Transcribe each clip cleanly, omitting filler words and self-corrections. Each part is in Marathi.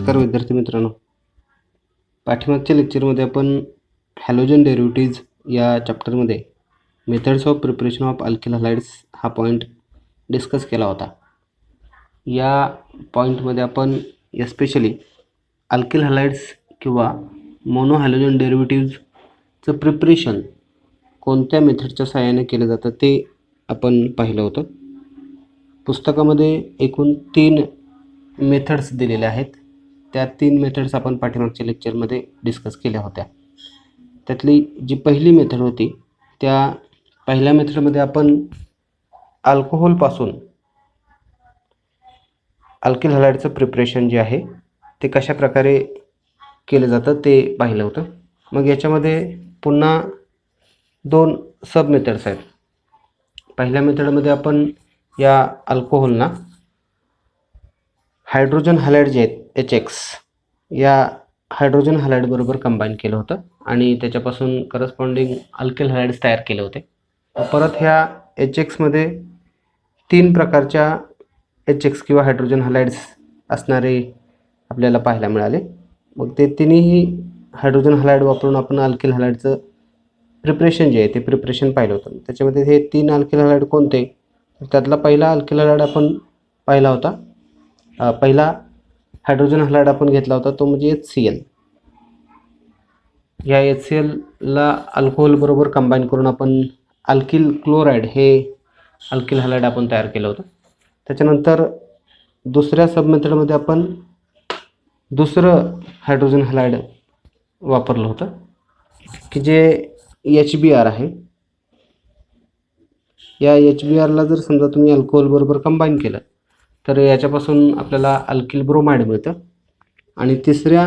नमस्कार विद्यार्थी मित्रांनो, पाठीमागच्या लेक्चरमध्ये आपण हॅलोजन डेरिव्हेटिव्ज या चॅप्टरमध्ये methods of preparation of alkyl halides हा पॉईंट डिस्कस केला होता. या पॉईंटमध्ये आपण एस्पेशली अल्किल हलाइड्स किंवा मोनो हॅलोजन डेरिव्हेटिव्जचं प्रिपरेशन कोणत्या मेथडच्या सहाय्याने केलं जातं ते आपण पाहिलं होतं. पुस्तकामध्ये एकूण 3 मेथड्स दिलेल्या आहेत. त्या 3 मेथड्स आपण पाठीमागच्या लेक्चरमध्ये डिस्कस केल्या होत्या. त्यातली जी पहिली मेथड होती त्या पहिल्या मेथडमध्ये आपण अल्कोहोलपासून अल्किल हलाइडचं प्रिपरेशन जे आहे ते कशा प्रकारे केलं जातं ते पाहिलं होतं. मग याच्यामध्ये पुन्हा 2 सब मेथड्स आहेत. पहिल्या मेथडमध्ये आपण या अल्कोहोलना हायड्रोजन हलाइड जे आहेत HX या हायड्रोजन हलाइड बरोबर कंबाईन केलं होतं आणि त्याच्यापासून करस्पॉन्डिंग अल्किल हलाइड्स तयार केले होते. परत ह्या HX मध्ये 3 प्रकारच्या HX किंवा हायड्रोजन हलाइड्स असणारे आपल्याला पाहायला मिळाले. मग ते तिन्ही हायड्रोजन हलाइड वापरून आपण अल्किल हलाइडचं प्रिपरेशन जे आहे ते प्रिपरेशन पाहिलं होतं. त्याच्यामध्ये हे 3 अल्किल हलाइड कोणते, त्यातला पहिला अल्किल हलाइड आपण पाहिला होता. पहिला हायड्रोजन हलाइड आपण घेतला होता तो म्हणजे HCl. या HCl ला अल्कोहोल बरोबर कंबाईन करून आपण अल्किल क्लोराइड हे अल्किल हलाइड आपण तयार केलं होतं. त्याच्यानंतर दुसऱ्या सब मेथडमध्ये आपण दुसरं हायड्रोजन हलाइड वापरलं होतं की जे HBr आहे. या HBr ला जर समजा तुम्ही अल्कोहोल बरोबर कंबाईन केलं तर याच्यापासून आपल्याला अल्किल ब्रोमाइड मिळतं. आणि तिसऱ्या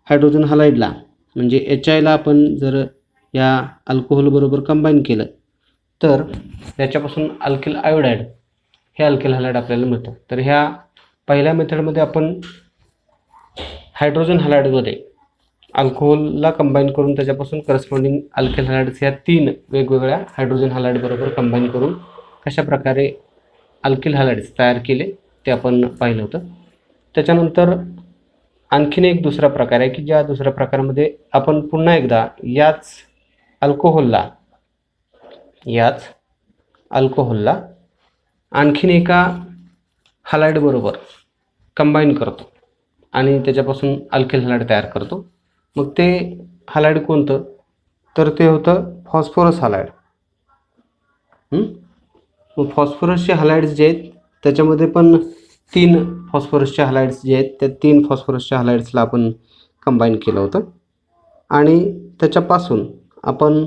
हायड्रोजन हलाइडला म्हणजे HI ला आपण जर या अल्कोहोल बरोबर कंबाईन केलं तर याच्यापासून अल्किल आयोडाइड हे अल्किल हलाइड आपल्याला मिळतं. तर ह्या पहिल्या मेथडमध्ये आपण हायड्रोजन हलाइडमध्ये अल्कोहोलला कंबाईन करून त्याच्यापासून करस्पॉन्डिंग अल्किल हलाइड्स या 3 वेगवेगळ्या हायड्रोजन हलाइड बरोबर कंबाईन करून कशा प्रकारे अल्किल हलाइड्स तयार केले ते आपण पाहिलं होतं. त्याच्यानंतर आणखीन एक दुसरा प्रकार आहे की ज्या दुसऱ्या प्रकारामध्ये आपण पुन्हा एकदा याच अल्कोहोलला आणखीन एका हलाइड बरोबर कंबाईन करतो आणि त्याच्यापासून अल्किल हलाइड तयार करतो. मग ते हलाइड कोणतं, तर ते होतं फॉस्फरस हलाइड. मग फॉस्फरसचे हलाइड्स जे आहेत त्याच्यामध्ये पण 3 फॉस्फरसचे हलाइड्स जे आहेत त्या 3 फॉस्फरसच्या हलाइड्सला आपण कंबाईन केलं होतं आणि त्याच्यापासून आपण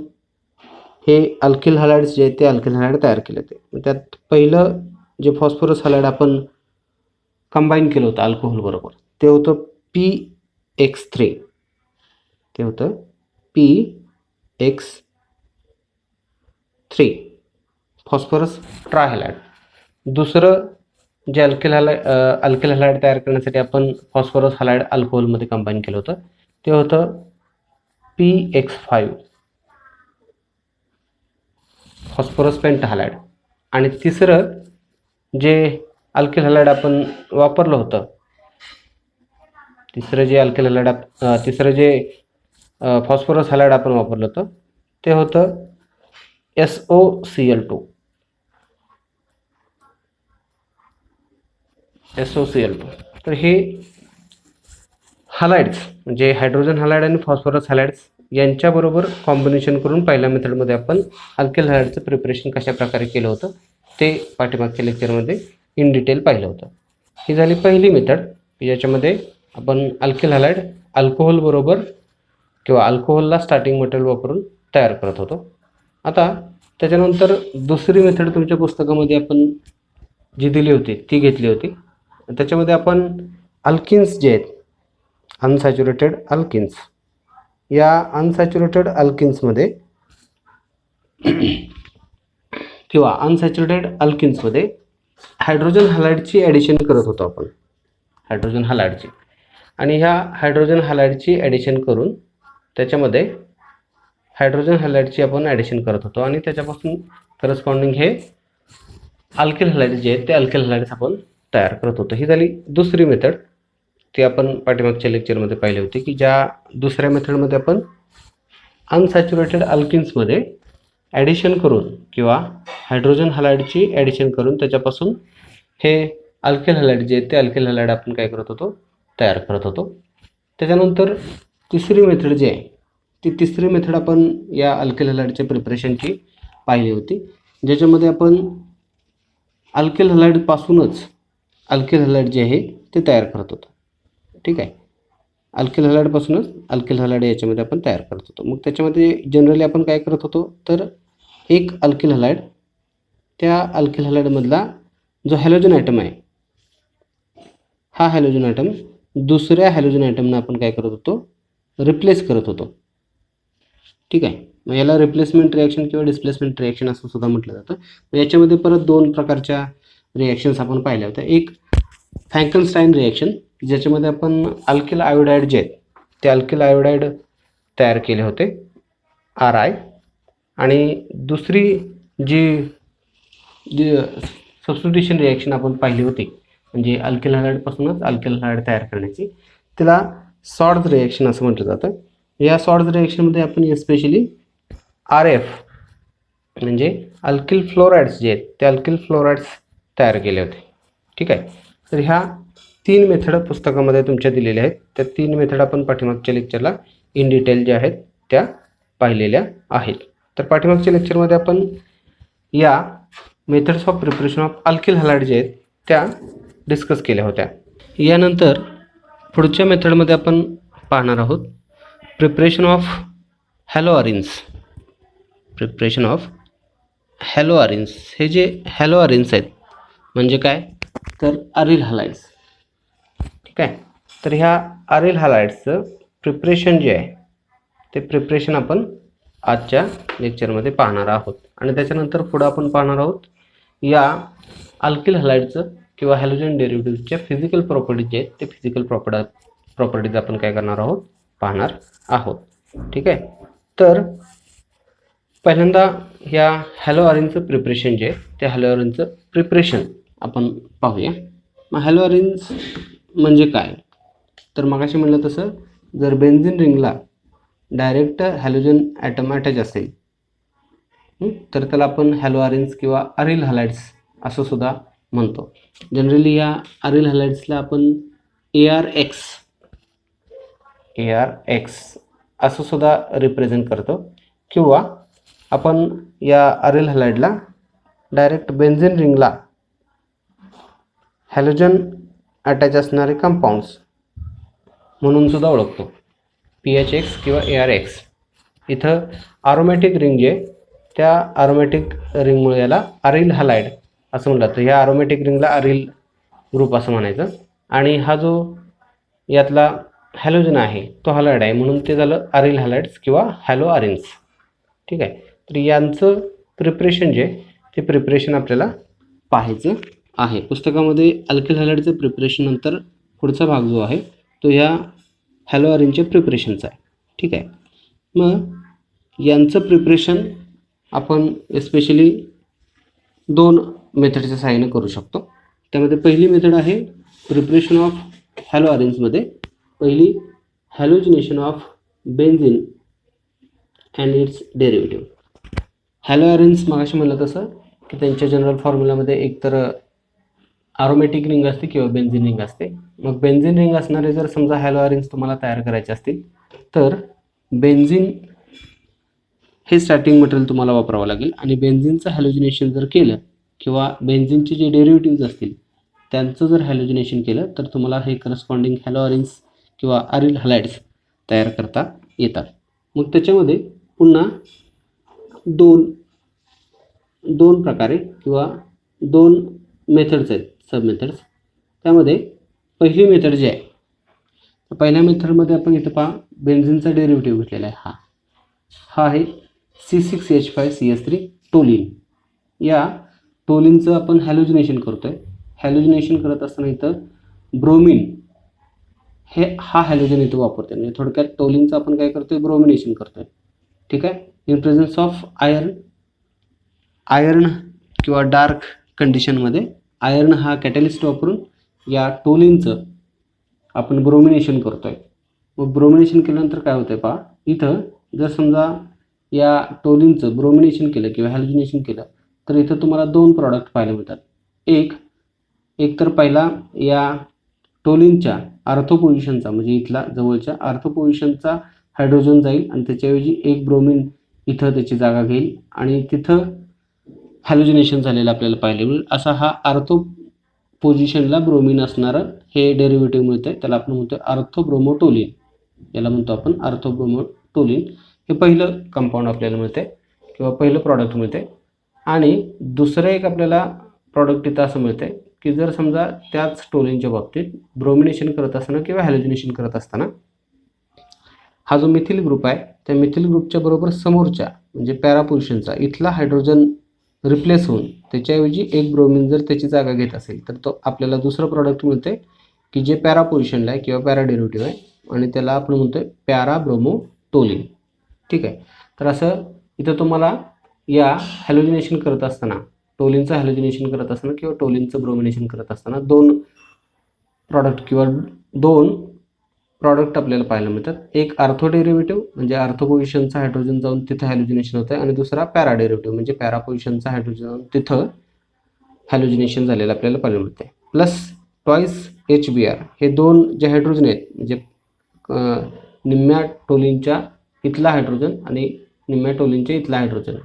हे अल्किल हलाइड्स जे आहेत ते अल्किल हलाइड तयार केले होते. त्यात पहिलं जे फॉस्फरस हलाइड आपण कंबाईन केलं होतं अल्कोहोल बरोबर ते होतं PX3. ते होतं PX3 फॉस्फरस ट्रायहलाइड. दुसरं जे अल्किल हलाइड तयार करण्यासाठी आपण फॉस्फरस हलाइड अल्कोहोलमध्ये कंबाईन केलं होतं ते होतं PX5 फॉस्फरस पेंटाहलाइड. आणि तिसरं जे अल्किल हलाइड आपण वापरलं होतं तिसरं जे फॉस्फरस हलाइड आपण वापरलं होतं ते होतं SOCl2. तर हे हलाइड्स म्हणजे हायड्रोजन हलाइड आणि फॉस्फरस हलाइड्स यांच्याबरोबर कॉम्बिनेशन करून पहिल्या मेथडमध्ये आपण अल्किल हलाइडचं प्रिपरेशन कशा प्रकारे केलं होतं ते पाठीमागच्या लेक्चरमध्ये इन डिटेल पाहिलं होतं. ही झाली पहिली मेथड याच्यामध्ये आपण अल्किल हलाइड अल्कोहोल बरोबर किंवा अल्कोहोलला स्टार्टिंग मटेरियल वापरून तयार करत होतो. आता त्याच्यानंतर दुसरी मेथड तुमच्या पुस्तकामध्ये आपण जी दिली होती ती घेतली होती. त्याच्यामध्ये आपण अल्किन्स जे आहेत अनसॅच्युरेटेड अल्किन्स या अनसॅच्युरेटेड अल्किन्समध्ये किंवा अनसॅच्युरेटेड अल्किन्समध्ये हायड्रोजन हलाइडची ॲडिशन करत होतो आपण हायड्रोजन हलाइडची. आणि ह्या हायड्रोजन हलाइडची ॲडिशन करून त्याच्यामध्ये हायड्रोजन हलाइडची आपण ॲडिशन करत होतो आणि त्याच्यापासून करस्पॉन्डिंग हे अल्किल हलाइड जे आहेत ते अल्किल हलाइड्स आपण तयार करत होतो. ही झाली दुसरी मेथड. ते आपण पाठीमागच्या लेक्चरमध्ये पाहिले होते की ज्या दुसऱ्या मेथडमध्ये आपण अनसॅच्युरेटेड अल्किन्समध्ये ॲडिशन करून किंवा हायड्रोजन हलाईडची ॲडिशन करून त्याच्यापासून हे अल्किल हलाईड जे आहेत ते अल्किल हलाईड आपण काय करत होतो, तयार करत होतो. त्याच्यानंतर तिसरी मेथड जी आहे ती तिसरी मेथड आपण या अल्किल हलाईडच्या प्रिपरेशनची पाहिली होती, ज्याच्यामध्ये आपण अल्किल हलाईडपासूनच अल्किल हलाईड जे आहे ते तयार करत होतो. ठीक आहे, अल्किल हलाईडपासूनच अल्किल हलाईड याच्यामध्ये आपण तयार करत होतो. मग त्याच्यामध्ये जनरली आपण काय करत होतो, तर एक अल्किल हलाईड, त्या अल्किल हलाईडमधला जो हॅलोजन ॲटम आहे हा हॅलोजन ॲटम दुसऱ्या हॅलोजन ॲटमनं आपण काय करत होतो, रिप्लेस करत होतो. ठीक आहे, मग याला रिप्लेसमेंट रिॲक्शन किंवा डिस्प्लेसमेंट रिॲक्शन असं सुद्धा म्हटलं जातं. याच्यामध्ये परत दोन प्रकारच्या रिॲक्शन्स आपण पाहिल्या होत्या. एक फ्रँकनस्टाईन रिॲक्शन, ज्याच्यामध्ये आपण अल्किल आयोडाईड जे आहेत ते अल्किल आयोडाईड तयार केले होते RI, आणि दुसरी जी सबस्टिट्यूशन रिॲक्शन आपण पाहिली होती म्हणजे अल्किल हलाईडपासूनच अल्किल हलाईड तयार करण्याची, तिला सॉर्ट्झ रिॲक्शन असं म्हटलं जातं. या सॉर्ट्झ रिॲक्शनमध्ये आपण एस्पेशली RF म्हणजे अल्किल फ्लोराइड्स जे आहेत ते अल्किल फ्लोराइड्स तयार केले होते. ठीक आहे, तर ह्या 3 मेथड पुस्तकामध्ये तुमच्या दिलेल्या आहेत. त्या 3 मेथड आपण पाठीमागच्या लेक्चरला इन डिटेल ज्या आहेत त्या पाहिलेल्या आहेत. तर पाठीमागच्या लेक्चरमध्ये आपण या methods of preparation of alkyl halide जे आहेत त्या डिस्कस केल्या होत्या. यानंतर पुढच्या मेथडमध्ये आपण पाहणार आहोत प्रिपरेशन ऑफ हॅलोअरिन्स. प्रिपरेशन ऑफ हॅलोअरिन्स, हे जे हॅलोअरिन्स आहेत म्हणजे काय, तर अरिल हलाईड्स. ठीक आहे, तर ह्या अरिल हलाईड्सचं प्रिपरेशन जे आहे ते प्रिपरेशन आपण आजच्या लेक्चरमध्ये पाहणार आहोत. आणि त्याच्यानंतर पुढं आपण पाहणार आहोत या अल्किल हलाईडचं किंवा हॅलोजन डेरिव्हेटिव्हच्या फिजिकल प्रॉपर्टीज जे आहेत ते फिजिकल प्रॉपर्टीज आपण काय करणार आहोत, पाहणार आहोत. ठीक आहे, तर पहिल्यांदा ह्या हॅलोअरिनचं प्रिपरेशन जे आहे त्या हॅलोअरिनचं प्रिपरेशन आपण पाहूया. मग हॅलोअरिन्स म्हणजे काय, तर मगाशी म्हणलं तसं जर बेन्झिन रिंगला डायरेक्ट हॅलोजन ॲटम अटॅच असेल तर त्याला आपण हॅलोअरिन्स किंवा अरिल हलाईड्स असं सुद्धा म्हणतो. जनरली या अरिल हलाईड्सला आपण ARX असं सुद्धा रिप्रेझेंट करतो, किंवा आपण या अरिल हलाईडला डायरेक्ट बेन्झिन रिंगला हॅलोजन अटॅच असणारे कंपाऊंड्स म्हणून सुद्धा ओळखतो, PHX किंवा ARX. इथं अरोमॅटिक रिंग जे त्या अरोमॅटिक रिंगमुळे याला अरिल हलाईड असं म्हणलं जातं. ह्या अरोमॅटिक रिंगला अरिल ग्रुप असं म्हणायचं, आणि हा जो यातला हॅलोजन आहे तो हलाईड आहे म्हणून ते झालं अरिल हलाईड्स किंवा हॅलोअरिन्स. ठीक आहे, तर यांचं प्रिपरेशन जे ते प्रिपरेशन आपल्याला पाहायचं आहे. पुस्तकामध्ये अल्किल हलाईडचं प्रिपरेशन नंतर पुढचा भाग जो आहे तो ह्या हॅलोअरिनच्या प्रिपरेशनचा आहे. ठीक आहे, मग यांचं प्रिपरेशन आपण एस्पेशली 2 मेथडच्या सहाय्याने करू शकतो. त्यामध्ये पहिली मेथड आहे प्रिपरेशन ऑफ हॅलोअरिन्समध्ये पहिली halogenation of benzene and its derivative. Haloarenes मगाशी म्हणलं तसं की त्यांच्या जनरल फॉर्म्युलामध्ये एकतर अरोमॅटिक रिंग असते किंवा बेन्झिन रिंग असते. मग बेन्झिन रिंग असणारे जर समजा हॅलोअरिन्स तुम्हाला तयार करायचे असतील तर बेन्झिन हे स्टार्टिंग मटेरियल तुम्हाला वापरावं लागेल, आणि बेन्झिनचं हॅलोजिनेशन जर केलं किंवा बेन्झिनचे जे डेरिव्हेटिव्ज असतील त्यांचं जर हॅलोजिनेशन केलं तर तुम्हाला हे करस्पॉन्डिंग हॅलोअरिन्स किंवा अरिल हलाईड्स तयार करता येतात. मग त्याच्यामध्ये पुन्हा दोन प्रकारे किंवा 2 मेथड्स आहेत, सब मेथड्स. त्यामध्ये पहिली मेथड जी आहे पहिल्या मेथडमध्ये आपण इथं पहा बेन्झिनचा डेरिव्हेटिव्ह घेतलेला आहे, हा आहे C6H5CS3 टोलिन. या टोलिनचं आपण हॅलोजिनेशन करतो आहे. हॅलोजिनेशन करत असताना इथं ब्रोमिन हा हॅलोजन इथं वापरतो आहे, म्हणजे थोडक्यात टोलिनचं आपण काय करतो आहे, ब्रोमिनेशन करतो आहे. ठीक आहे, इन प्रेझन्स ऑफ आयर्न किंवा डार्क कंडिशनमध्ये आयर्न हा कॅटलिस्ट वापरून या टोलिनचं आपण ब्रोमिनेशन करतोय. मग ब्रोमिनेशन केल्यानंतर काय होतंय पहा, इथं जर समजा या टोलिनचं ब्रोमिनेशन केलं किंवा हॅलोजिनेशन केलं तर इथं तुम्हाला 2 प्रॉडक्ट पाहायला मिळतात. एक तर पहिला या टोलिनच्या आर्थो पोझिशनचा म्हणजे इथला जवळच्या आर्थो पोझिशनचा हायड्रोजन जाईल आणि त्याच्याऐवजी एक ब्रोमिन इथं त्याची जागा घेईल आणि तिथं हॅलोजिनेशन झालेलं आपल्याला पाहायला मिळेल. असा हा आर्थो पोझिशनला ब्रोमिन असणारं हे डेरिव्हेटिव्ह मिळतंय, त्याला आपण म्हणतोय आर्थोब्रोमोटोलिन. याला म्हणतो आपण आर्थोब्रोमोटोलिन. हे पहिलं कंपाऊंड आपल्याला मिळतंय किंवा पहिलं प्रॉडक्ट मिळतंय. आणि दुसरं एक आपल्याला प्रॉडक्ट इथं असं मिळतंय की जर समजा त्याच टोलिनच्या बाबतीत ब्रोमिनेशन करत असताना किंवा हॅलोजिनेशन करत असताना हा जो मिथिल ग्रुप आहे त्या मिथिल ग्रुपच्या बरोबर समोरच्या म्हणजे पॅरा पोझिशनचा इथला हायड्रोजन रिप्लेस होऊन त्याच्याऐवजी एक ब्रोमिन जर त्याची जागा घेत असेल तर तो आपल्याला दुसरं प्रॉडक्ट मिळते की जे पॅरा पोझिशनला आहे किंवा पॅरा डेरिव्हेटिव्ह आहे आणि त्याला आपण म्हणतोय पॅराब्रोमोटोलिन. ठीक आहे. तर असं इथं तुम्हाला या हॅलोजिनेशन करत असताना टोलिनचं हॅलोजिनेशन करत असताना किंवा टोलिनचं ब्रोमिनेशन करत असताना 2 प्रॉडक्ट किंवा 2 प्रॉडक्ट आपल्याला पाहायला मिळतात. एक आर्थो डेरिव्हेटिव्ह म्हणजे आर्थो पोझिशनचा हायड्रोजन जाऊन तिथं हॅलोजिनेशन होतं आणि दुसरा पॅरा डेरिव्हेटिव्ह म्हणजे पॅरा पोझिशनचा हायड्रोजन जाऊन तिथं हॅलोजिनेशन झालेलं आपल्याला पाहायला मिळते. प्लस ट्वाईस HBr हे 2 जे हायड्रोजन आहेत म्हणजे निम्म्या टोलिनच्या इथला हायड्रोजन आणि निम्म्या टोलिनच्या इथला हायड्रोजन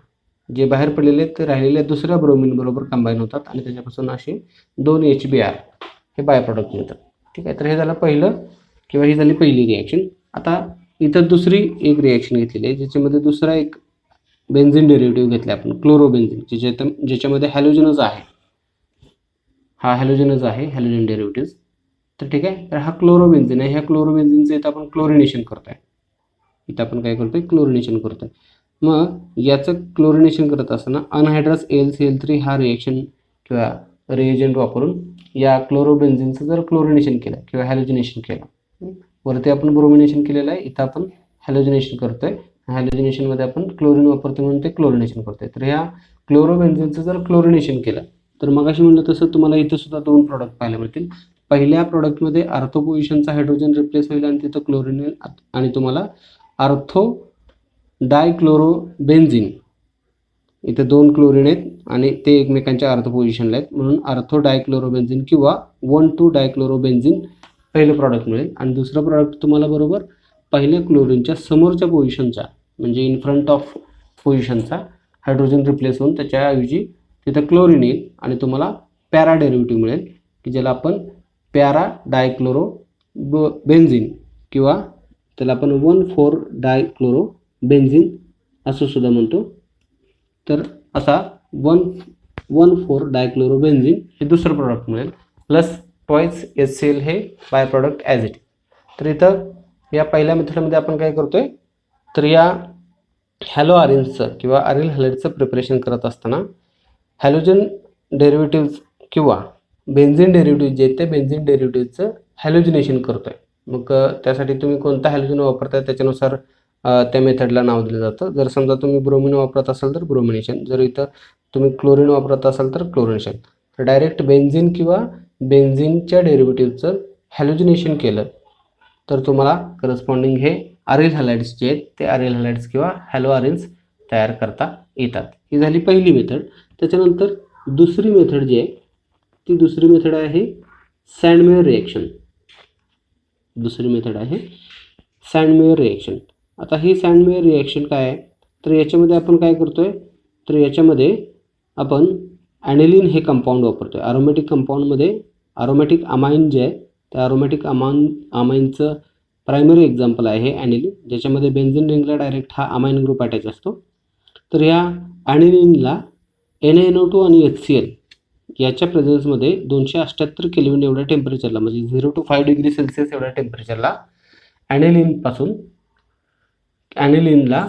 जे बाहेर पडलेले ते राहिलेल्या दुसऱ्या ब्रोमिन बरोबर कंबाईन होतात आणि त्याच्यापासून असे 2 HBr हे बाय प्रॉडक्ट मिळतात. ठीक आहे. तर हे झालं पहिलं किंवा ही झाली पहिली रिॲक्शन. आता इथं दुसरी एक रिॲक्शन घेतलेली आहे ज्याच्यामध्ये दुसरा एक बेन्झिन डेरिव्हेटिव्ह घेतला आपण क्लोरोबेन्झिन ज्याच्यामध्ये हॅलोजनच आहे. हा हॅलोजनच आहे हॅलोजन डेरिव्हेटिव्ह. तर ठीक आहे. तर हा क्लोरोबेन्झिन आहे. ह्या क्लोरोबेन्झिनचं इथं आपण क्लोरिनेशन करतोय. इथं आपण काय करतोय क्लोरिनेशन करतोय. मग याचं क्लोरिनेशन करत असताना अनहायड्रस AlCl3 हा रिएक्शन किंवा रिएजंट वापरून या क्लोरोबेन्झिनचं जर क्लोरिनेशन केलं किंवा हॅलोजिनेशन केलं वरती आपण ब्रोमिनेशन केलेलं आहे इथं आपण हॅलोजिनेशन करतोय. हॅलोजिनेशनमध्ये आपण क्लोरीन वापरतो म्हणून ते क्लोरिनेशन करतोय. तर ह्या क्लोरोबेन्झिनचं जर क्लोरिनेशन केलं तर मगाशी म्हणलं तसं तुम्हाला इथं सुद्धा 2 प्रॉडक्ट पाहायला मिळतील. पहिल्या प्रॉडक्टमध्ये आर्थो पोझिशनचा हायड्रोजन रिप्लेस होईल आणि तिथं क्लोरीन आणि तुम्हाला आर्थो डायक्लोरोबेन्झिन इथे 2 क्लोरीन आहेत आणि ते एकमेकांच्या आर्थो पोझिशनला आहेत म्हणून आर्थो डायक्लोरोबेन्झिन किंवा 1,2 डायक्लोरोबेन्झिन पहिलं प्रॉडक्ट मिळेल. आणि दुसरं प्रॉडक्ट तुम्हाला बरोबर पहिल्या क्लोरीनच्या समोरच्या पोझिशनचा म्हणजे इन फ्रंट ऑफ पोझिशनचा हायड्रोजन रिप्लेस होऊन त्याच्याऐवजी तिथं क्लोरीन येईल आणि तुम्हाला पॅरा डेरिव्हेटिव्ह मिळेल की ज्याला आपण पॅरा डायक्लोरोबेन्झिन किंवा त्याला आपण 1,4 डायक्लोरोबेन्झिन असं सुद्धा म्हणतो. तर असा 1,4 डायक्लोरोबेन्झिन हे दुसरं प्रॉडक्ट मिळेल. प्लस ट्वाईस HCl हे बाय प्रॉडक्ट ॲज इट. तर इथं या पहिल्या मेथडमध्ये आपण काय करतोय तर या हॅलो आरिन्सचं किंवा अरिल हॅलाइडचं प्रिपरेशन करत असताना हॅलोजन डेरिव्हेटिव्ह किंवा बेन्झिन डेरिव्हेटिव्ह जे ते बेन्झिन डेरिव्हेटिव्हचं हॅलोजिनेशन करतोय. मग त्यासाठी तुम्ही कोणता हॅलोजन वापरताय त्याच्यानुसार त्या मेथडला नाव दिलं जातं. जर समजा तुम्ही ब्रोमिन वापरत असाल तर ब्रोमिनेशन, जर इथं तुम्ही क्लोरीन वापरत असाल तर क्लोरिनेशन. तर डायरेक्ट बेन्झिन किंवा बेन्झिनच्या डेरिव्हेटिव्हचं हॅलोजिनेशन केलं तर तुम्हाला करस्पॉन्डिंग हे अरिल हॅलाइड्स जे आहेत ते अरिल हॅलाइड्स किंवा हॅलो आरिन्स तयार करता येतात. ही झाली पहिली मेथड. त्याच्यानंतर दुसरी मेथड जी आहे ती दुसरी मेथड आहे सँडमेयर रिॲक्शन. दुसरी मेथड आहे सँडमेयर रिॲक्शन. आता ही सँडमेयर रिॲक्शन काय आहे तर याच्यामध्ये आपण काय करतोय तर याच्यामध्ये आपण ॲनिलीन हे कंपाऊंड वापरतोय. अरोमॅटिक कंपाऊंडमध्ये अरोमॅटिक अमाइन जे आहे त्या अरोमॅटिक अमाइनचं प्रायमरी एक्झाम्पल आहे हे ॲनिलीन, ज्याच्यामध्ये बेन्झिन रिंगला डायरेक्ट हा अमाइन ग्रुप अटॅच असतो. तर या ॲनिलीनला NaNO2 आणि HCl याच्या प्रेझन्समध्ये 278 केल्विन एवढ्या टेम्परेचरला म्हणजे 0 to 5 डिग्री सेल्सिअस एवढ्या टेम्परेचरला ॲनिलीनला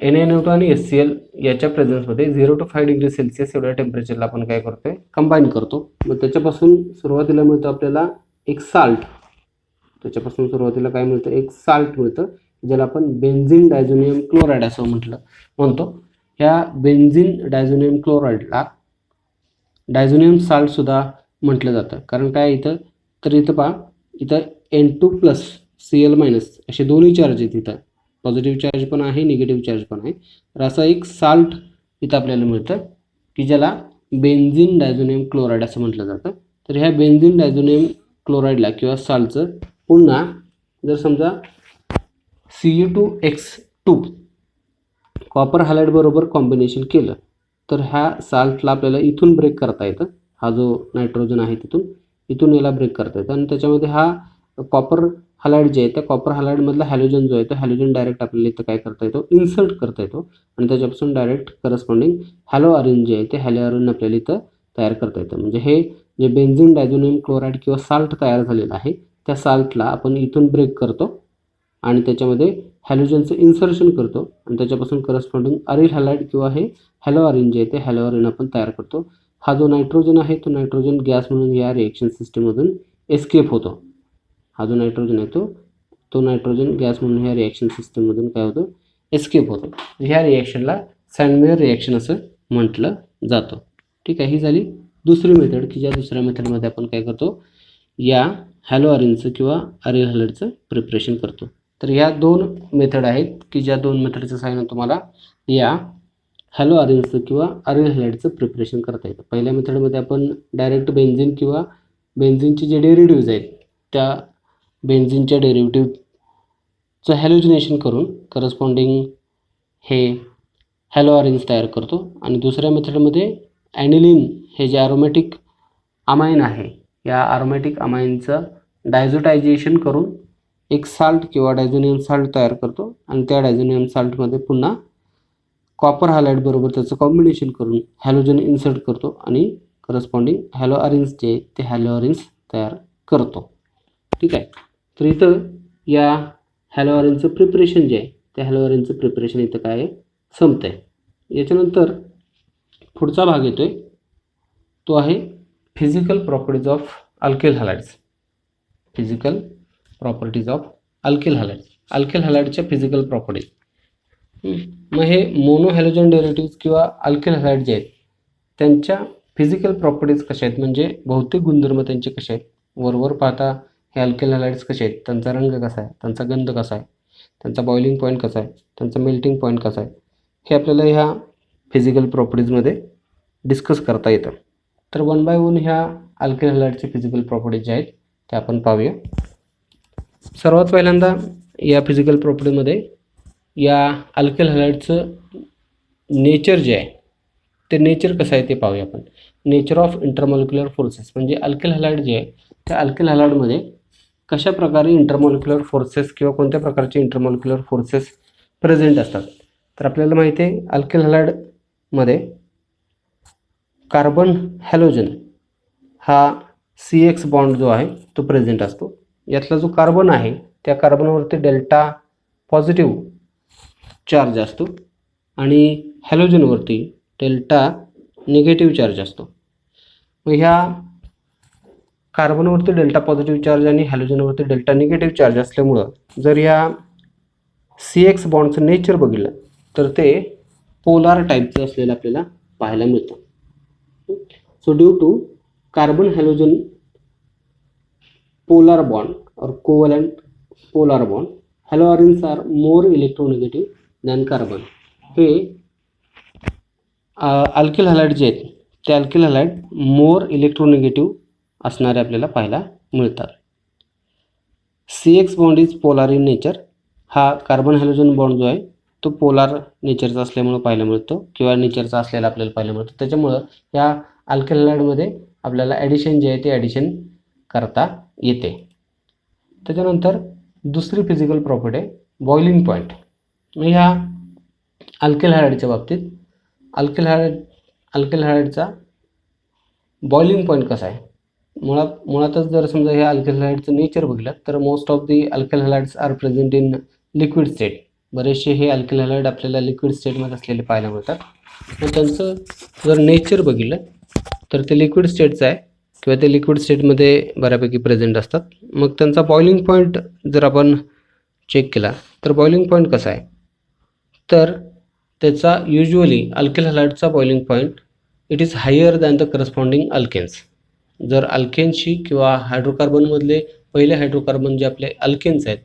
NaNO2 आणि HCl याच्या प्रेझन्समध्ये 0 to 5 डिग्री सेल्सिअस एवढ्या टेम्परेचरला आपण काय करतोय कंबाईन करतो. मग त्याच्यापासून सुरुवातीला मिळतं आपल्याला एक साल्ट. त्याच्यापासून सुरुवातीला काय मिळतं एक साल्ट मिळतं ज्याला आपण बेन्झिन डायझोनियम क्लोराईड असं म्हणतो. ह्या बेन्झिन डायझोनियम क्लोराईडला डायझोनियम साल्ट सुद्धा म्हटलं जातं. कारण काय इथं तर इथं पहा इथं N2+ Cl- असे दोन्ही चार्ज आहेत इथं, पॉझिटिव्ह चार्ज पण आहे, निगेटिव्ह चार्ज पण आहे. तर असं एक साल्ट इथं आपल्याला मिळतं की ज्याला बेन्झीन डायझोनियम क्लोराईड असं म्हटलं जातं. तर ह्या बेन्झीन डायझोनियम क्लोराईडला किंवा साल्टचं पुन्हा जर समजा Cu2x2 कॉपर हॅलाइड बरोबर कॉम्बिनेशन केलं तर ह्या साल्टला आपल्याला इथून ब्रेक करता येतं. हा जो नायट्रोजन आहे इथून याला ब्रेक करता येतं आणि त्याच्यामध्ये हा कॉपर हॅलाइड जे आहे त्या कॉपर हॅलाइडमधला हॅलोजन जो आहे तो हॅलोजन डायरेक्ट आपल्याला इथं काय करता येतो, इन्सर्ट करता येतो आणि त्याच्यापासून डायरेक्ट करस्पॉन्डिंग हॅलो आयर्न जे आहे ते हॅलो आयर्न आपल्याला इथं तयार करता येतं. म्हणजे हे जे बेन्झीन डायझोनियम क्लोराईड किंवा साल्ट तयार झालेलं आहे त्या साल्टला आपण इथून ब्रेक करतो आणि त्याच्यामध्ये हॅलोजनचं इन्सर्शन करतो आणि त्याच्यापासून करस्पॉन्डिंग अरिल हॅलाइड किंवा हे हॅलो आयर्न जे आहे ते हॅलो आयर्न आपण तयार करतो. हा जो नायट्रोजन आहे तो नायट्रोजन गॅस म्हणून या रिएक्शन सिस्टीममधून एस्केप होतो. हा जो नायट्रोजन आहे तो नायट्रोजन गॅस म्हणून ह्या रिएक्शन सिस्टीममधून काय होतं, एस्केप होतो. ह्या रिएक्शनला सँडमेयर रिएक्शन असं म्हटलं जातं. ठीक आहे, ही झाली दुसरी मेथड की ज्या दुसऱ्या मेथडमध्ये आपण काय करतो, या हॅलो आयर्नचं किंवा अरिल हॅलाइडचं प्रिपरेशन करतो. तर या दोन मेथड आहेत की ज्या दोन मेथडच्या सहाय्याने तुम्हाला या हॅलो आयर्नचं किंवा अरिल हॅलाइडचं प्रिपरेशन करता येतं. पहिल्या मेथडमध्ये आपण डायरेक्ट बेन्झीन किंवा बेन्झीनचे जे डेरिव्हेटिव्ज आहेत त्या बेन्झीनच्या डेरिव्हेटिव्हचं हॅलोजिनेशन करून करस्पॉन्डिंग हे हॅलो आयर्न्स तयार करतो आणि दुसऱ्या मेथडमध्ये ॲनिलीन हे जे अरोमॅटिक अमाइन आहे या अरोमॅटिक अमाइनचं डायझोटायझेशन करून एक साल्ट किंवा डायझोनियम साल्ट तयार करतो आणि त्या डायझोनियम साल्टमध्ये पुन्हा कॉपर हॅलाइड बरोबर त्याचं कॉम्बिनेशन करून हॅलोजन इन्सर्ट करतो आणि करस्पॉन्डिंग हॅलो आयर्न्स जे ते हॅलो आयर्न्स तयार करतो. ठीक आहे, तर इथं या हॅलो आयर्नचं प्रिपरेशन जे आहे त्या हॅलो आयर्नचं प्रिपरेशन इथं काय आहे, संपतं आहे. याच्यानंतर पुढचा भाग येतोय तो आहे physical properties of alkyl halides. Physical properties of alkyl halides, alkyl हॅलाइडच्या फिजिकल प्रॉपर्टीज. मग हे मोनो हॅलोजन डेरिव्हेटिव्ज किंवा अल्केल हॅलाइड जे आहेत त्यांच्या फिजिकल प्रॉपर्टीज कशा आहेत, म्हणजे भौतिक गुणधर्म त्यांचे कसे आहेत. वरवर पाहता हे अल्केल हॅलाइड्स कसे आहेत, त्यांचा रंग कसा आहे, त्यांचा गंध कसा आहे, त्यांचा बॉइलिंग पॉईंट कसा आहे, त्यांचा मेल्टिंग पॉईंट कसा आहे, हे आपल्याला ह्या फिजिकल प्रॉपर्टीजमध्ये डिस्कस करता येतं. तर वन बाय वन ह्या अल्केल हॅलाइडचे फिजिकल प्रॉपर्टीज जे आहेत ते आपण पाहूया. सर्वात पहिल्यांदा या फिजिकल प्रॉपर्टीमध्ये या अल्केल हॅलाइडचं नेचर जे आहे ते नेचर कसं आहे ते पाहूया आपण. नेचर ऑफ इंटरमॉलिक्युलर फोर्सेस, म्हणजे अल्केल हॅलाइड जे आहे त्या अल्केल हॅलाइडमध्ये कशा प्रकारे इंटरमॉलिक्युलर फोर्सेस किंवा कोणत्या प्रकारचे इंटरमॉलिक्युलर फोर्सेस प्रेझेंट असतात. तर आपल्याला माहिती आहे अल्केल हॅलाइडमध्ये कार्बन हॅलोजन हा CX बॉन्ड जो आहे तो प्रेझेंट असतो. यातला जो कार्बन आहे त्या कार्बनवरती डेल्टा पॉझिटिव्ह चार्ज असतो आणि हॅलोजनवरती डेल्टा निगेटिव्ह चार्ज असतो. मग ह्या कार्बनवरती डेल्टा पॉझिटिव्ह चार्ज आणि हॅलोजनवरती डेल्टा निगेटिव्ह चार्ज असल्यामुळं जर या CX बॉन्डचं नेचर बघितलं तर ते पोलार टाईपचं असलेलं आपल्याला पाहायला मिळतं. So due to carbon halogen polar bond और covalent polar bond, halogens are more electronegative than carbon. हे अल्केल हॅलाइड जे आहेत ते अल्केल हॅलाइड मोर इलेक्ट्रोनेगेटिव्ह असणारे आपल्याला पाहायला मिळतात. CX bond is polar in nature. हा कार्बन हॅलोजन बॉन्ड जो आहे तो पोलार नेचरचा असल्यामुळं पाहायला मिळतो किंवा नेचरचा असलेला आपल्याला पाहायला मिळतो. त्याच्यामुळं या अल्केल हॅलाइडमध्ये आपल्याला ॲडिशन जे आहे ते ॲडिशन करता येते. त्याच्यानंतर दुसरी फिजिकल प्रॉपर्टी आहे बॉइलिंग पॉईंट. मग ह्या अल्केल हॅलाइडच्या बाबतीत अल्केल हॅलाइडचा बॉइलिंग पॉईंट कसा आहे. मुळातच जर समजा ह्या अल्केल हॅलाइडचं नेचर बघितलं तर most of the alkyl halides are present in liquid state. बरेचसे हे अल्केल हॅलाइड आपल्याला लिक्विड स्टेटमध्ये असलेले पाहायला मिळतात. मग त्यांचं जर नेचर बघितलं तर ते लिक्विड स्टेटचं आहे किंवा ते लिक्विड स्टेटमध्ये बऱ्यापैकी प्रेझेंट असतात. मग त्यांचा बॉइलिंग पॉईंट जर आपण चेक केला तर बॉइलिंग पॉईंट कसा आहे, तर त्याचा युजली अल्केल हॅलाइडचा boiling point it is higher than the corresponding alkanes. जर अल्केनशी किंवा हायड्रोकार्बनमधले पहिले हायड्रोकार्बन जे आपले अल्केन्स आहेत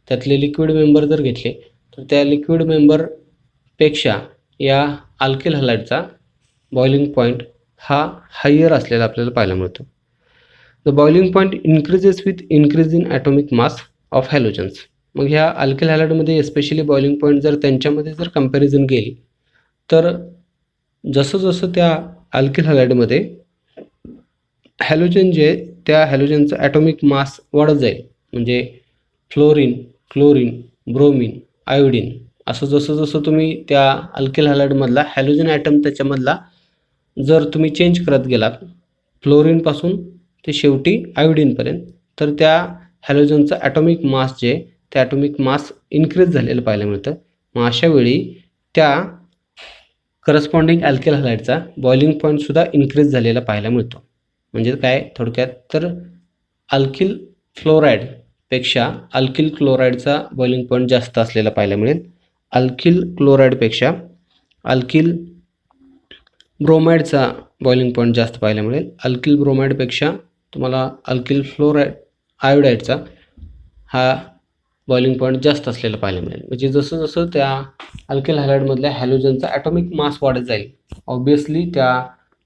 त्यातले लिक्विड मेंबर जर घेतले तर त्या लिक्विड मेंबरपेक्षा या अल्किल हॅलाइडचा बॉइलिंग पॉईंट हा हायर असलेला आपल्याला पाहायला मिळतो. The boiling point increases with increase in atomic mass of halogens. मग ह्या अल्किल हॅलाइडमध्ये एस्पेशली बॉइलिंग पॉईंट जर त्यांच्यामध्ये जर कंपॅरिझन केली तर जसं जसं त्या अल्किल हॅलाइडमध्ये हॅलोजन जे आहे त्या हॅलोजनचं ॲटॉमिक मास वाढत जाईल, म्हणजे फ्लोरीन, क्लोरीन, ब्रोमीन, आयोडीन असं जसं जसं तुम्ही त्या अल्किल हॅलाइडमधला हॅलोजन ॲटम त्याच्यामधला जर तुम्ही चेंज करत गेलात फ्लोरीनपासून ते शेवटी आयोडीनपर्यंत, तर त्या हॅलोजनचं ॲटॉमिक मास जे ते ॲटॉमिक मास इन्क्रीज झालेलं पाहायला मिळतं. मग अशा वेळी त्या करस्पॉन्डिंग अल्किल हॅलाइडचा बॉइलिंग पॉईंटसुद्धा इन्क्रीज झालेला पाहायला मिळतो. म्हणजे काय थोडक्यात तर अल्किल फ्लोराईडपेक्षा अल्किल क्लोराईडचा बॉइलिंग पॉईंट जास्त असलेला पाहायला मिळेल. अल्किल क्लोराईडपेक्षा अल्किल ब्रोमाइडचा बॉइलिंग पॉईंट जास्त पाहायला मिळेल. अल्किल ब्रोमाइडपेक्षा तुम्हाला अल्किल आयोडाईडचा हा बॉइलिंग पॉईंट जास्त असलेला पाहायला मिळेल. म्हणजे जसं जसं त्या अल्किल हॅलाइडमधल्या हॅलोजनचा ॲटॉमिक मास वाढत जाईल ऑब्वियसली त्या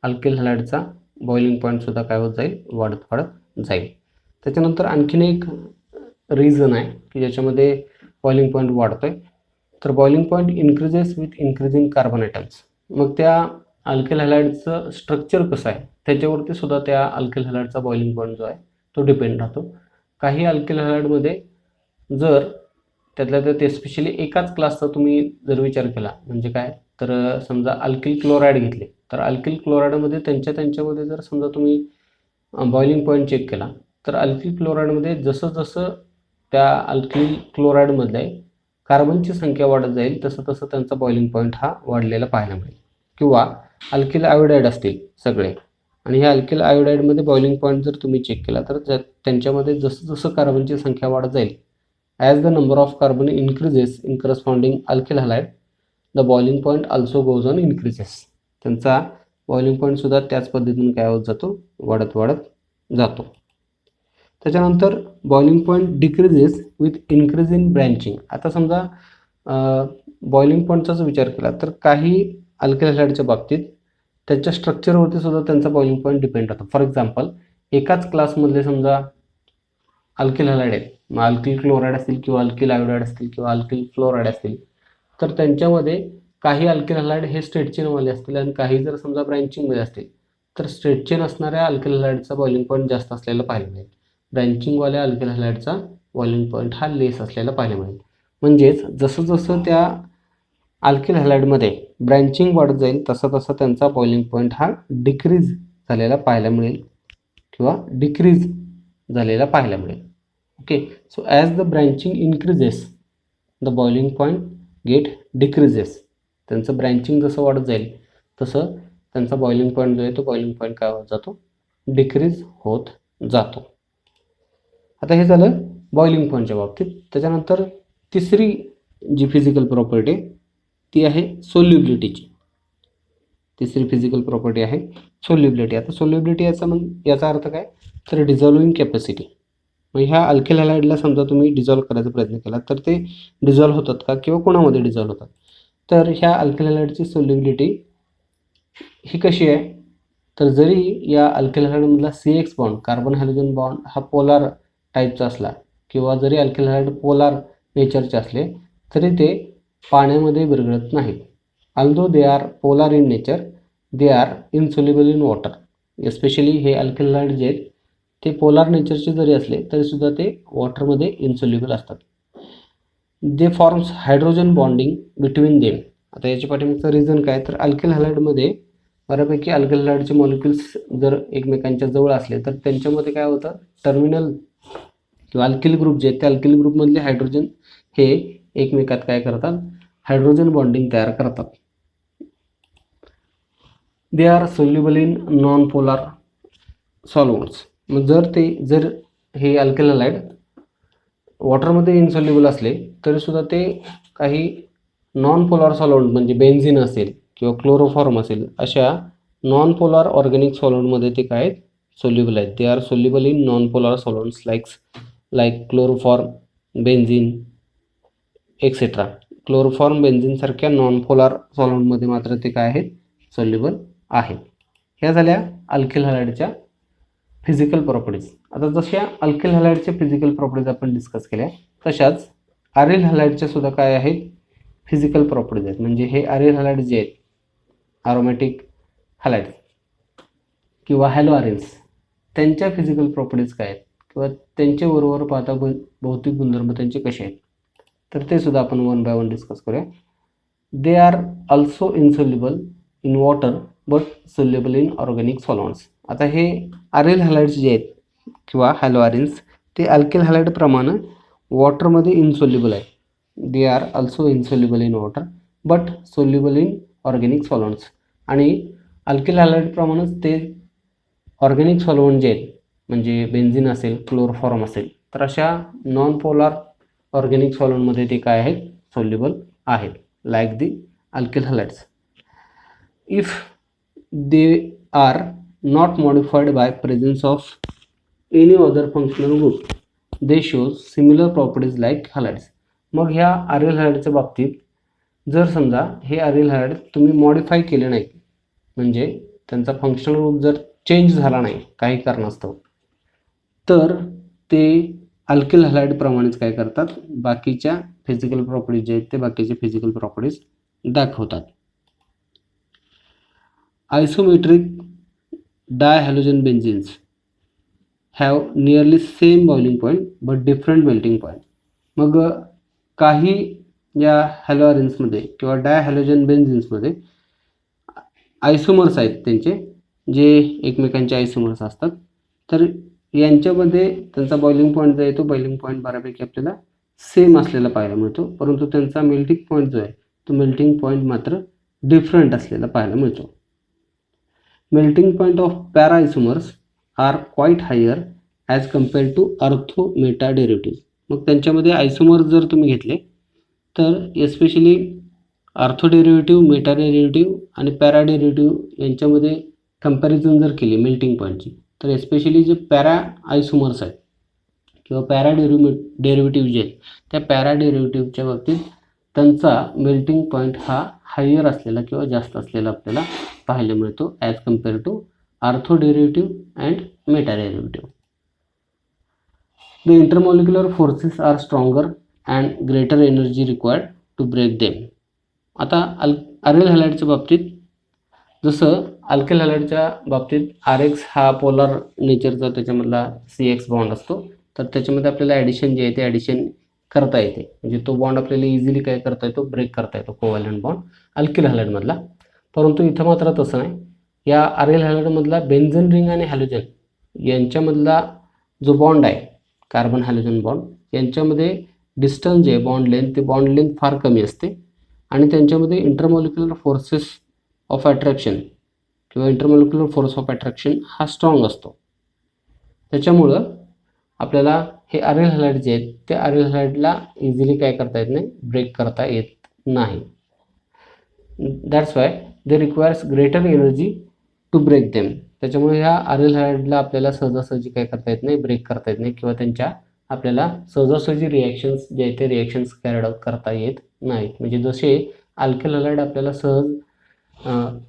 अल्किल हॅलाइडचा बॉइलिंग पॉईंटसुद्धा काय होत जाईल, वाढत वाढत जाईल. त्याच्यानंतर आणखीन एक रिझन आहे की ज्याच्यामध्ये बॉइलिंग पॉईंट वाढतो आहे, तर boiling point increases with increase in carbon atoms. मग त्या अल्किल हॅलाइडचं स्ट्रक्चर कसं आहे त्याच्यावरती सुद्धा त्या अल्किल हॅलाइडचा बॉइलिंग पॉईंट जो आहे तो डिपेंड राहतो. काही अल्किल हॅलाइडमध्ये जर त्यातल्या त्यात एस्पेशली एकाच क्लासचा तुम्ही जर विचार केला, म्हणजे काय तर समजा अल्किल क्लोराईड घेतले तर अल्किल क्लोराईडमध्ये त्यांच्यामध्ये जर समजा तुम्ही बॉइलिंग पॉईंट चेक केला तर अल्किल क्लोराईडमध्ये जसं जसं त्या अल्किल क्लोराईडमध्ये कार्बनची संख्या वाढत जाईल तसं तसं त्यांचा बॉइलिंग पॉईंट हा वाढलेला पाहायला मिळेल. किंवा अल्किल आयोडाईड असतील सगळे आणि ह्या अल्किल आयोडाईडमध्ये बॉइलिंग पॉईंट जर तुम्ही चेक केला तर त्यांच्यामध्ये जसं जसं कार्बनची संख्या वाढत जाईल as the number of carbon increases in corresponding alkyl halide the boiling point also goes on increases. त्यांचा बॉइलिंग पॉईंटसुद्धा त्याच पद्धतीने काय होत जातो, वाढत वाढत जातो. त्याच्यानंतर boiling point decreases with increase in branching. आता समजा बॉइलिंग पॉईंटचाच विचार केला तर काही अल्किल हॅलाइडच्या बाबतीत त्यांच्या स्ट्रक्चरवरती सुद्धा त्यांचा बॉइलिंग पॉईंट डिपेंड राहतो. फॉर एक्झाम्पल एकाच क्लासमधले समजा अल्किल हॅलाइड आहेत, मग अल्किल क्लोराईड असतील किंवा अल्किल आयोडाईड असतील किंवा अल्किल फ्लोराईड असतील, तर त्यांच्यामध्ये काही अल्किल हॅलाइड हे स्ट्रेट चेनवाले असतील आणि काही जर समजा ब्रँचिंगमध्ये असतील तर स्ट्रेट चेन असणाऱ्या अल्किल हॅलाइडचा बॉइलिंग पॉईंट जास्त असलेला पाहायला मिळेल. ब्रँचिंगवाल्या अल्किल हॅलाइडचा बॉइलिंग पॉईंट हा लेस असलेला पाहायला मिळेल. म्हणजेच जसं जसं त्या अल्किल हॅलाइडमध्ये ब्रँचिंग वाढत जाईल तसं तसं त्यांचा बॉइलिंग पॉईंट हा डिक्रीज झालेला पाहायला मिळेल किंवा डिक्रीज झालेला पाहायला मिळेल. Okay, so as the branching increases the boiling point get decreases. त्यांचं ब्रँचिंग जसं वाढत जाईल तसं त्यांचा बॉइलिंग पॉईंट जो आहे तो बॉइलिंग पॉईंट काय होत जातो, डिक्रीज होत जातो. आता हे झालं बॉइलिंग पॉईंटच्या बाबतीत. त्याच्यानंतर तिसरी जी फिजिकल प्रॉपर्टी ती आहे सोल्युबिलिटीची. तिसरी फिजिकल प्रॉपर्टी आहे सोल्युबिलिटी. आता सोल्युबिलिटी याचा अर्थ काय तर डिझॉल्विंग कॅपॅसिटी. मग ह्या अल्किल हॅलाइडला समजा तुम्ही डिझॉल्व करायचा प्रयत्न केला तर ते डिझॉल्व होतात का किंवा कोणामध्ये डिझॉल्व होतात, तर ह्या अल्किल हॅलाइडची सोल्युबिलिटी ही कशी आहे तर जरी या अल्किल हॅलाइडमधला CX bond carbon halogen bond हा पोलार टाईपचा असला किंवा जरी अल्किल हॅलाइड पोलार नेचरचे असले तरी ते पाण्यामध्ये विरघळत नाहीत. Although they are polar in nature they are insoluble in water. Especially हे अल्किल हॅलाइड जे आहेत ते पोलार नेचरचे जरी असले तरीसुद्धा ते वॉटरमध्ये इनसोल्युबल असतात. दे forms hydrogen bonding between them. आता याच्या पाठीमागचं रिझन काय तर अल्किल हॅलाइडमध्ये बऱ्यापैकी अल्किल हॅलाइडचे मॉलिक्युल्स जर एकमेकांच्या जवळ असले तर त्यांच्यामध्ये काय होतं टर्मिनल किंवा अल्किल ग्रुप जे आहेत त्या अल्किल ग्रुपमधले हायड्रोजन हे एकमेकात काय करतात, हायड्रोजन बॉन्डिंग तयार करतात. They are soluble in non polar solvents. मग जर हे अल्किल हॅलाइड वॉटरमध्ये इनसोल्युबल असले तरीसुद्धा ते काही नॉन पोलार सॉल्व्हंट म्हणजे बेन्झिन असेल किंवा क्लोरोफॉर्म असेल अशा नॉन पोलार ऑर्गॅनिक सॉल्व्हंटमध्ये ते काय सोल्युबल आहेत. They are soluble in non polar solvents like chloroform, benzene etcetera. Chloroform, benzene सारख्या नॉन पोलार सॉल्व्हंटमध्ये मात्र ते काय आहेत, सोल्युबल आहेत. ह्या झाल्या अल्किल हॅलाइडच्या फिजिकल प्रॉपर्टीज. आता जशा अल्किल हॅलाइडच्या फिजिकल प्रॉपर्टीज आपण डिस्कस केल्या, तशाच अरिल हॅलाइडच्या सुद्धा काय आहेत, फिजिकल प्रॉपर्टीज आहेत. म्हणजे हे अरिल हॅलाइड जे आहेत, अरोमॅटिक हॅलाइड किंवा हॅलो अरिल्स, त्यांच्या फिजिकल प्रॉपर्टीज काय आहेत किंवा त्यांच्या बरोबर पाहता भौतिक गुणधर्म त्यांचे कसे आहेत, तर ते सुद्धा आपण वन बाय वन डिस्कस करूया. They are also insoluble in water but soluble in organic solvents. आता हे अरिल हॅलाइड्स जे आहेत किंवा हॅलो अरिल्स, ते अल्किल हॅलाइड प्रमाणे वॉटरमध्ये इनसोल्युबल आहे. They are also insoluble in water but soluble in organic solvents. आणि अल्किल हॅलाइड प्रमाणेच ते ऑर्गॅनिक सॉल्व्हंट जे आहेत, म्हणजे बेन्झिन असेल, क्लोरोफॉर्म असेल, तर अशा नॉन पोलार ऑर्गॅनिक सॉल्व्हंटमध्ये ते काय आहेत, सोल्युबल आहेत, like the alkyl halides. If they are not modified by presence of any other functional group, they show similar properties like halides. मग ह्या अरिल हॅलाइडच्या बाबतीत जर समजा हे अरिल हॅलाइड तुम्ही मॉडिफाय केले नाही, म्हणजे त्यांचा फंक्शनल ग्रुप जर चेंज झाला नाही काही कारणास्तव, तर ते अल्किल हॅलाइड प्रमाणेच काय करतात, बाकीच्या फिजिकल प्रॉपर्टीज जे आहेत ते बाकीचे फिजिकल प्रॉपर्टीज दाखवतात. Isometric dihalogen benzenes have nearly same boiling point but different melting point. मग काही या हॅलोअरिन्समध्ये किंवा डायहॅलोजन बेन्झिन्समध्ये आयसोमर्स आहेत त्यांचे, जे एकमेकांचे आयसोमर्स असतात, तर यांच्यामध्ये त्यांचा बॉइलिंग पॉईंट जो आहे तो बॉइलिंग पॉईंट बऱ्यापैकी आपल्याला सेम असलेला पाहायला मिळतो, परंतु त्यांचा मेल्टिंग पॉईंट जो आहे तो मेल्टिंग पॉईंट मात्र डिफरंट असलेला पाहायला मिळतो. Melting point of para isomers are quite higher as compared to ortho meta derivatives. मग त्यांच्यामध्ये आयसोमर जर तुम्ही घेतले तर especially ortho derivative, Meta derivative आणि पॅरा डेरिव्हेटिव्ह यांच्यामध्ये कंपॅरिझन जर केली मेल्टिंग पॉईंटची, तर एस्पेशली जे पॅरा आयसोमर्स आहेत किंवा पॅरा डेरिव्हेटिव्ह जे आहेत, त्या पॅरा डेरिव्हेटिव्हच्या बाबतीत त्यांचा मेल्टिंग पॉईंट हा हायर असलेला किंवा जास्त असलेला आपल्याला पाहायला मिळतो as compare to ortho derivative and meta derivative. The intermolecular forces are stronger and greater energy required to break them. आता अरिल हॅलाइडच्या बाबतीत जसं अल्किल हॅलाइडच्या बाबतीत RX हा पोलर नेचरचा त्याच्यामधला CX बॉन्ड असतो, तर त्याच्यामध्ये आपल्याला ॲडिशन जे आहे ते ॲडिशन करता येते, म्हणजे तो बॉन्ड आपल्याला इझिली काय करता येतो, ब्रेक करता येतो, कोव्हॅलंट बॉन्ड अल्किल हॅलाइडमधला. परंतु इथं मात्र तसं नाही. या अरिल हॅलाइडमधला बेन्झन रिंग आणि हॅलोजन यांच्यामधला जो बॉन्ड आहे, कार्बन हॅलोजन बॉन्ड, यांच्यामध्ये डिस्टन्स जे बॉन्ड लेंथ फार कमी असते आणि त्यांच्यामध्ये इंटरमॉलिक्युलर फोर्सेस ऑफ अट्रॅक्शन किंवा इंटरमॉलिक्युलर फोर्स ऑफ अट्रॅक्शन हा स्ट्रॉंग असतो. त्याच्यामुळं आपल्याला हे अरिल हॅलाइड जे आहेत ते अरिल हॅलाइडला इझिली काय करता येत नाही, ब्रेक करता येत नाही. That's why they requires greater energy to break them. त्याच्यामुळे ह्या अरिल हॅलाइडला आपल्याला सहजासहजी काय करता येत नाही, ब्रेक करता येत नाही किंवा त्यांच्या आपल्याला सहजासहजी रिॲक्शन्स जे आहेत ते रिॲक्शन्स कॅरिड आउट करता येत नाहीत. म्हणजे जसे अल्किल हॅलाइड आपल्याला सहज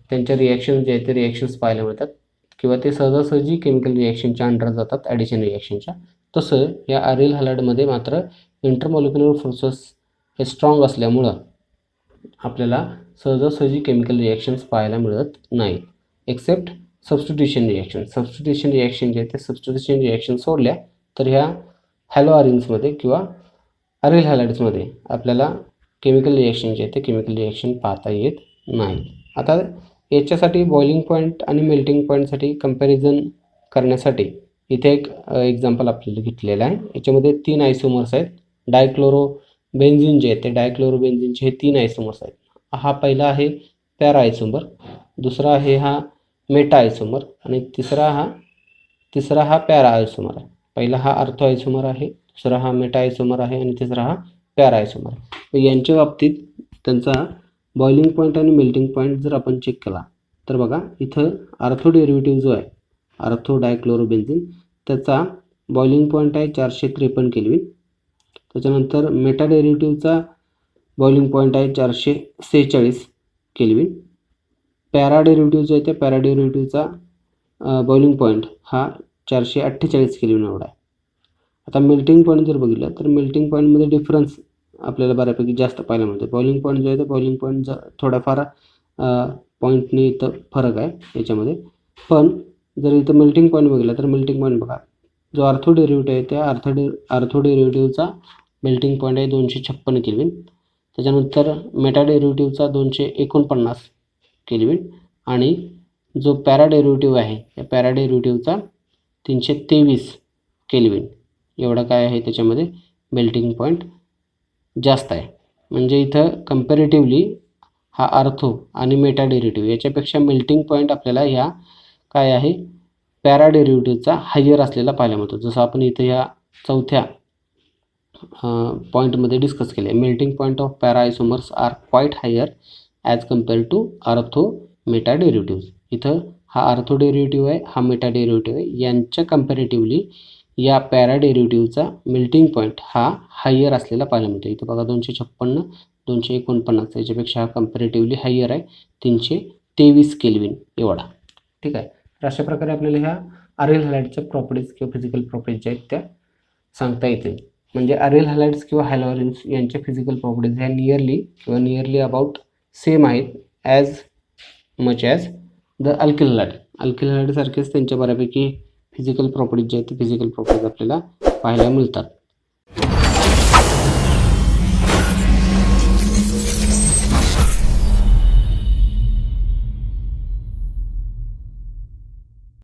त्यांच्या रिॲक्शन जे आहेत ते रिॲक्शन्स पाहायला मिळतात किंवा ते सहजासहजी केमिकल रिॲक्शनच्या अंडर जातात ॲडिशन रिॲक्शनच्या, तसं या अरिल हॅलाइडमध्ये मात्र इंटरमॉलिक्युलर फोर्सेस हे स्ट्रॉंग असल्यामुळं आपल्याला सहजासहजी केमिकल रिॲक्शन्स पाहायला मिळत नाहीत, except substitution reaction. Substitution reaction जे आहे ते सबस्टिट्यूशन रिॲक्शन सोडल्या तर ह्या हॅलो अरिन्समध्ये किंवा अरिल हॅलाइड्समध्ये आपल्याला केमिकल रिॲक्शन जे आहे ते केमिकल रिॲक्शन पाहता येत नाही. आता याच्यासाठी बॉइलिंग पॉईंट आणि मेल्टिंग पॉईंटसाठी कंपॅरिझन करण्यासाठी इथे एक एक्झाम्पल आपल्याला घेतलेलं आहे. याच्यामध्ये 3 आयसोमर्स आहेत. डायक्लोरो बेन्झिन जे आहे ते डायक्लोरो बेन्झिनचे हे 3 आयसोमर्स आहेत. हा पहिला आहे पॅरा आयसोमर, दुसरा आहे हा मेटा आयसोमर आणि तिसरा हा पॅरा आयसोमर आहे. पहिला हा ऑर्थो आयसोमर आहे, दुसरा हा मेटा आयसोमर आहे आणि तिसरा हा पॅरा आयसोमर आहे. यांच्या बाबतीत त्यांचा बॉइलिंग पॉईंट आणि मेल्टिंग पॉईंट जर आपण चेक केला तर बघा इथं ऑर्थो डेरिव्हेटिव्ह जो आहे आर्थो डायक्लोरोबेन्झीन, त्याचा बॉइलिंग पॉईंट आहे 453 केल्विन. त्याच्यानंतर मेटा डेरिव्हेटिव्हचा बॉइलिंग पॉईंट आहे 446 केल्विन. पॅरा डेरिव्हेटिव्ह जो आहे त्या पॅरा डेरिव्हेटिव्हचा बॉइलिंग पॉईंट हा 448 केल्विन एवढा आहे. आता मेल्टिंग पॉईंट जर बघितलं तर मेल्टिंग पॉईंटमध्ये डिफरन्स आपल्याला बऱ्यापैकी जास्त पाहायला मिळते. बॉइलिंग पॉईंट जो आहे तर बॉइलिंग पॉईंट थोडाफार पॉईंटने इथं फरक आहे याच्यामध्ये. पण जर इथं मेल्टिंग पॉईंट बघितला तर मेल्टिंग पॉईंट बघा, जो आर्थो डेरिव्हेटिव्ह आहे त्या आर्थो डेरिव्हेटिव्हचा मेल्टिंग पॉईंट आहे 256 केल्विन. त्याच्यानंतर मेटा डेरिव्हेटिव्हचा 249 केल्विन आणि जो पॅरा डेरिव्हेटिव्ह आहे या पॅरा डेरिव्हेटिव्हचा 323 केल्विन एवढा काय आहे त्याच्यामध्ये मेल्टिंग पॉईंट जास्त आहे. म्हणजे इथं कंपॅरेटिव्हली हा आर्थो आणि मेटा डेरिव्हेटिव्ह याच्यापेक्षा मेल्टिंग पॉईंट आपल्याला ह्या काय आहे पॅरा डेरिव्हेटिव्हचा हायर असलेला पाहायला मिळतो. जसं आपण इथं ह्या चौथ्या पॉईंटमध्ये डिस्कस केले, melting point of para isomers are quite higher as compare to ortho meta derivative. इथं हा आर्थो डेरिव्हेटिव्ह आहे, हा मेटा डेरिव्हेटिव्ह आहे, यांच्या कंपॅरेटिव्हली या पॅरा डेरिव्हेटिव्हचा मेल्टिंग पॉईंट हा हायर असलेला पाहायला मिळतो. इथं बघा 256 249 याच्यापेक्षा हा कंपॅरेटिव्हली हायर आहे 323 केल्विन एवढा. ठीक आहे. तर अशा प्रकारे आपल्याला ह्या आरेल हॅलाइडच्या प्रॉपर्टीज किंवा फिजिकल प्रॉपर्टीज ज्या आहेत त्या सांगता येतील. म्हणजे आरेल हॅलाइड्स किंवा हॅलोजेन्स यांच्या फिजिकल प्रॉपर्टीज ह्या नियरली अबाउट सेम आहेत as much as the alkyl halide. Alkyl हॅलाइडसारखेच त्यांच्या बऱ्यापैकी फिजिकल प्रॉपर्टीज ज्या आहेत ते फिजिकल प्रॉपर्टीज आपल्याला पाहायला मिळतात.